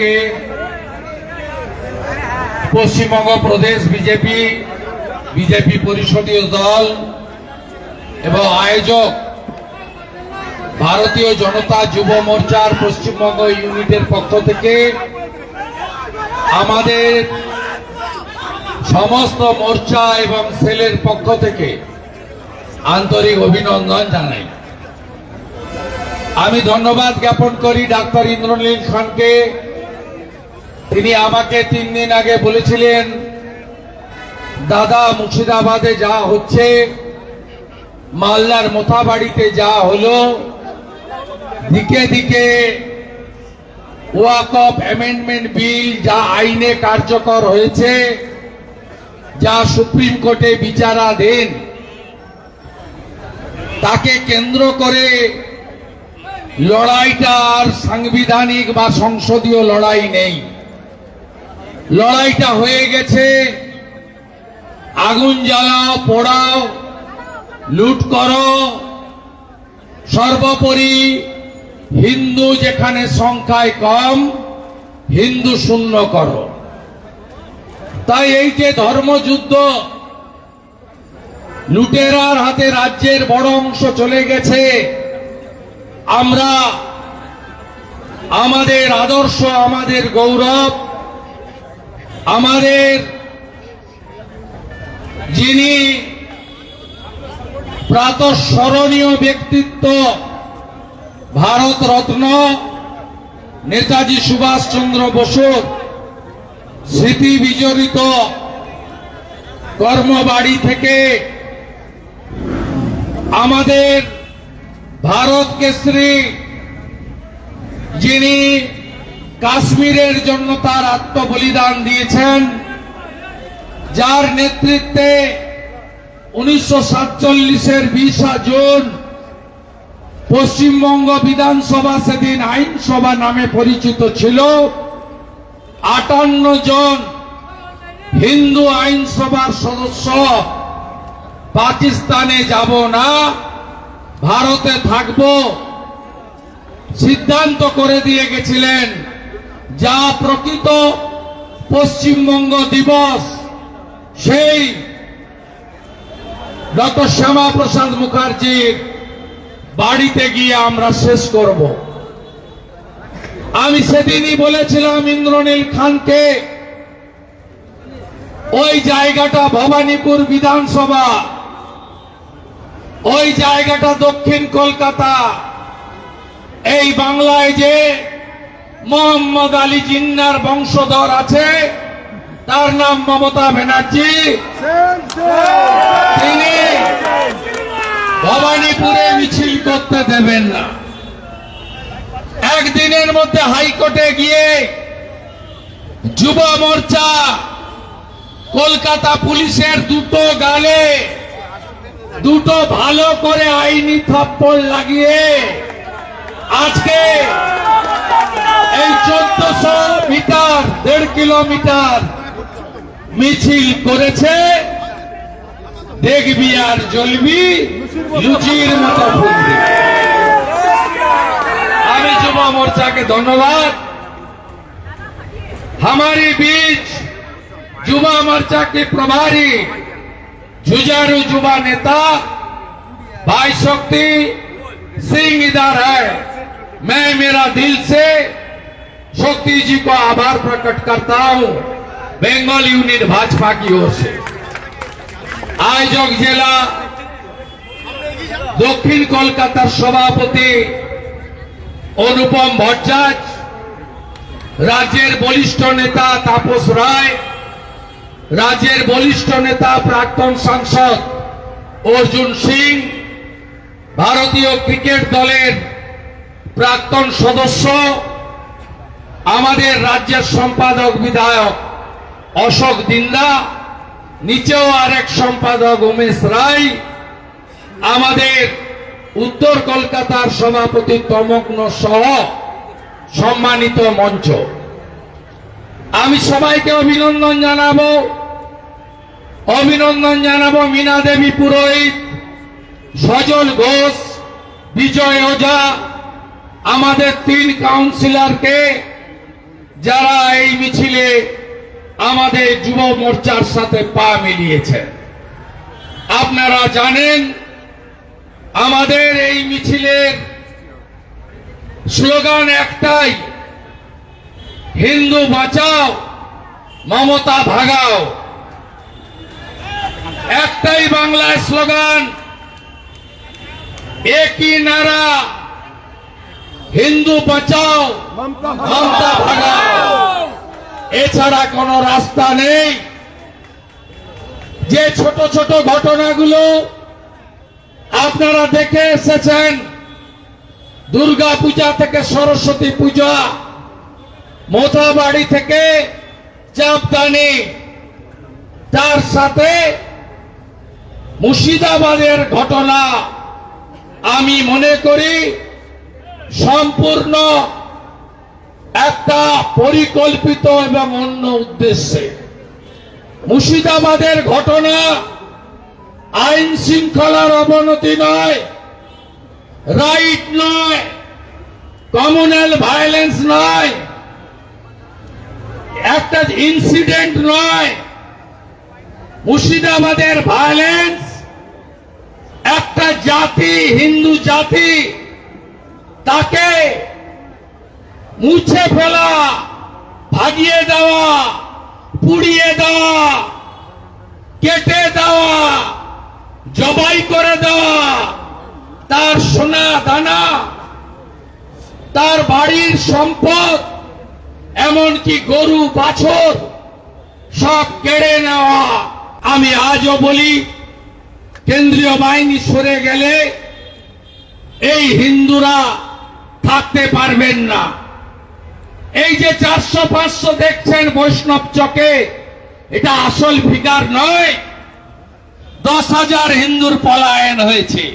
থেকে পশ্চিমবঙ্গ প্রদেশ বিজেপি পরিষদীয় দল এবং আয়োজক ভারতীয় জনতা যুব মোর্চার পশ্চিমবঙ্গ ইউনিটের পক্ষ থেকে আমাদের সমস্ত মোর্চা এবং সেলের পক্ষ থেকে আন্তরিক অভিনন্দন জানাই। আমি ধন্যবাদ জ্ঞাপন করি ডাক্তার ইন্দ্রনীল খানকে। তিনি আমাকে 3 দিন আগে বলেছিলেন, দাদা মুর্শিদাবাদে যা হচ্ছে, মালদার মোথাবাড়িতে যা হলো, দিকে দিকে ওয়াকফ অ্যামেন্ডমেন্ট বিল যা আইনে কার্যকর হয়েছে, যা সুপ্রিম কোর্টে বিচারাধীন, তাকে কেন্দ্র করে লড়াইটা আর সাংবিধানিক বা সংসদীয় লড়াই নেই। লড়াইটা হয়ে গেছে আগুন জ্বালাও, পোড়াও, লুট করো, সর্বোপরি হিন্দু যেখানে সংখ্যায় কম, হিন্দু শূন্য করো। তাই এই যে ধর্মযুদ্ধ, লুটেরার হাতে রাজ্যের বড় অংশ চলে গেছে, আমরা আমাদের আদর্শ, আমাদের গৌরব, আমাদের যিনি প্রাতঃস্মরণীয় ব্যক্তিত্ব, ভারত রত্ন নেতাজি সুভাষচন্দ্র বসুর স্মৃতি বিজড়িত কর্মবাড়ি থেকে আমাদের ভারত কেশরী, যিনি কাশ্মীরের জন্য তার আত্মবলিদান দিয়েছেন, যার নেতৃত্বে 1947-এর 20 জুন পশ্চিমবঙ্গ বিধানসভা সেদিন আইনসভা নামে পরিচিত ছিল। 58 জন হিন্দু আইনসভার সদস্য পাকিস্তানে যাব না, ভারতে থাকব সিদ্ধান্ত করে দিয়ে গেছিলেন। যা প্রকৃত পশ্চিমবঙ্গ দিবস, সেই ডক্টর শ্যামা প্রসাদ মুখার্জির বাড়িতে গিয়ে আমরা শেষ করব। আমি সেদিনই বলেছিলাম ইন্দ্রনীল খানকে, ওই জায়গাটা ভবানীপুর বিধানসভা, ওই জায়গাটা দক্ষিণ কলকাতা, এই বাংলায় যে মোহাম্মদ আলী জিন্নার বংশধর আছে, তার নাম মমতা ব্যানার্জি, তিনি ভবানীপুরে মিছিল করতে দেবেন না। একদিনের মধ্যে হাইকোর্টে গিয়ে যুব মোর্চা কলকাতা পুলিশের দুটো গালে দুটো ভালো করে আইনি থাপ্পড় লাগিয়ে আজকে এই 1400 মিটার, 1.5 কিলোমিটার মিছিল করেছে। দেখবি আর জ্বলবি, লুচির মতো ফুলবি। আমি যুব मोर्चा धन्यवाद। हमारे बीच युवा मोर्चा के प्रभारी जुझारू युवा नेता भाई शक्ति सिंह इधर है। मैं मेरा दिल से शक्ति जी को आभार प्रकट करता हूं बंगाल यूनिट भाजपा की ओर से। आयोजक जिला दक्षिण कलकातार सभापति अनुपम भट्टाचार्य, राज्य बलिष्ठ नेता तापस राय, राज्य बलिष्ठ नेता प्राक्तन सांसद अर्जुन सिंह, भारतीय क्रिकेट दलेर प्राक्तन सदस्य आमादेर राज्य सम्पादक विधायक अशोक दिंदा, नीचेও आरेक सम्पादक उमेश राय, आमादेर उत्तर कलकातार सभापति तमग्न सह सम्मानित मंच। आमी सबाइके अभिनंदन जानाबो, अभिनंदन जानाबो मीना देवी पुरोहित, सजल घोष, विजय ओझा, आमादेर 3 काउंसिलर के যারা এই মিছিলে আমাদের যুব মোর্চার সাথে পা মিলিয়েছেন। আপনারা জানেন আমাদের এই মিছিলের স্লোগান একটাই, হিন্দু বাঁচাও মমতা ভাগাও। একটাই বাংলায় স্লোগান, একই নারা, হিন্দু বাঁচাও মমতা ভাগাও। এছাড়া কোনো রাস্তা নেই। যে ছোট ছোট ঘটনাগুলো আপনারা দেখে এসেছেন, দুর্গা পূজা থেকে সরস্বতী পূজা, মোথাবাড়ি থেকে চাপদানি, তার সাথে মুর্শিদাবাদের ঘটনা, আমি মনে করি সম্পূর্ণ একটা পরিকল্পিত এবং অন্য উদ্দেশ্যে। মুর্শিদাবাদের ঘটনা আইন শৃঙ্খলার অবনতি নয়, রাইট নয়, কমিউনাল ভায়োলেন্স নয়, একটা ইনসিডেন্ট নয়। মুর্শিদাবাদের ভায়োলেন্স একটা জাতি, হিন্দু জাতি, তাকে মুছে ফেলা, ভাগিয়ে দেওয়া, পুড়িয়ে দেওয়া, কেটে দেওয়া, জবাই করে দেওয়া, তার সোনা দানা, তার বাড়ির সম্পদ, এমনকি গরু বাছর সব কেড়ে নেওয়া। আমি আজও বলি, কেন্দ্রীয় বাহিনী সরে গেলে এই হিন্দুরা থাকতে পারবেন না। এই যে 400-500 দেখছেন বৈষ্ণব চকে, এটা আসল ফিগার নয়। 10,000 হিন্দুর পলায়ন হয়েছে।